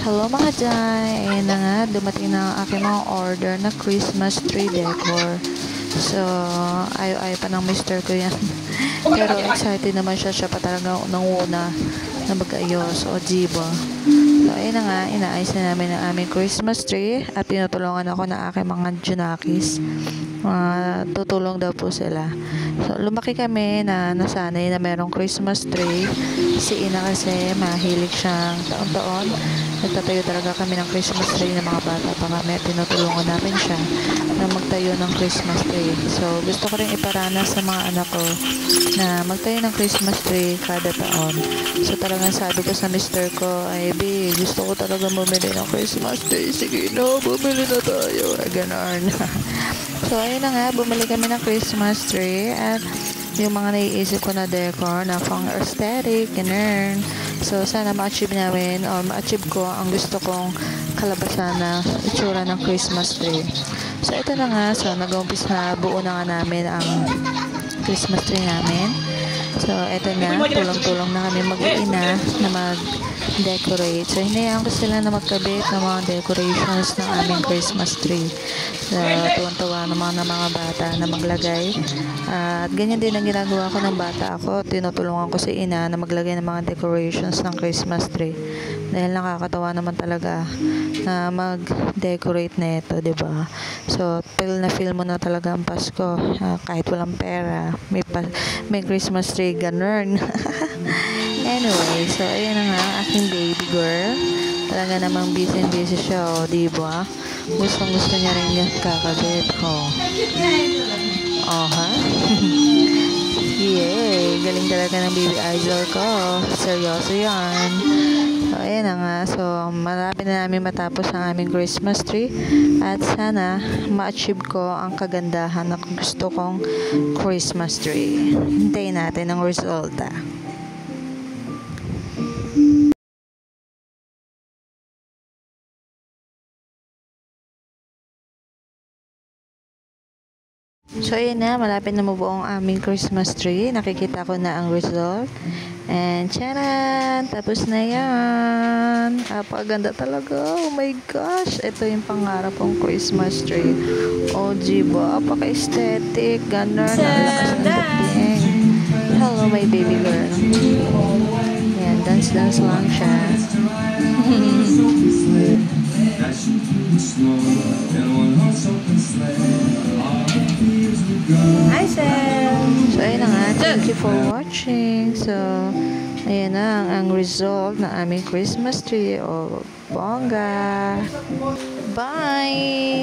Hello mga Jai! Ayan na nga, dumating na ang aking mga order na Christmas tree decor. So, ayaw pa ng mister ko yan. Pero excited naman siya pa talaga nanguna na mag-ayos o diba. So, ayun na nga, inaayos na namin ang aming Christmas tree at tinutulungan ako ng aking mga junakis. Tutulong daw po sila. So, lumaki kami na nasanay na merong Christmas tree. Si Ina kasi mahilig siyang taon-taon. Nagtatayo talaga kami ng Christmas tree ng mga bata pa kami at tinutulungan namin siya na magtayo ng Christmas tree. So, gusto ko rin iparanas sa mga anak ko na magtayo ng Christmas tree kada taon. So, talagang sabi ko sa mister ko, ay, B, gusto ko talaga bumili ng Christmas tree. Sige, no, bumili na tayo. Ganon. So, ayun na nga, bumili kami ng Christmas tree at yung mga naiisip ko na decor na pang aesthetic, ganun. So, sana ma-achieve namin o ma-achieve ko ang gusto kong kalabasan na itsura ng Christmas tree. So, ito na nga. So, nag-umpis na buo na nga namin ang Christmas tree namin. So, ito na. Tulong-tulong na kami mag-iina na mag-decorate. So, hinayaan ko sila na magkabit ng mga decorations ng aming Christmas tree. So, tuwan-tuwa naman ng mga bata na maglagay. At ganyan din ang ginagawa ko ng bata ako. Tinutulungan ko si Ina na maglagay ng mga decorations ng Christmas tree. Dahil nakakatawa naman talaga na mag-decorate na ito, diba? So, feel na feel mo na talaga ang Pasko. Kahit walang pera, may Christmas tree, ganun. Anyway, so ayan na nga, aking baby girl. Talaga namang busy siya, o, diba? Gusto niya rin yung kakabit ko. Oh, ha? Yay! Galing talaga ng baby idol ko. Seryoso yan. So, ayan na nga. So, marami na namin matapos ang aming Christmas tree. At sana, ma-achieve ko ang kagandahan na gusto kong Christmas tree. Hintayin natin ang resulta. So, ayun na. Malapit na mabuo ang aming Christmas tree. Nakikita ko na ang result. And, tcharan! Tapos na yan. Apaganda talaga. Oh my gosh. Ito yung pangarap kong Christmas tree. Oh, diba? Apaka-aesthetic. Ganon. Ang lakas ng dating. Hello, my baby girl. Yan. Dance lang siya. Hi, Sam! So, ayun na nga. Thank you for watching. So, ayan na ang result ng aming Christmas tree. O, bongga! Bye!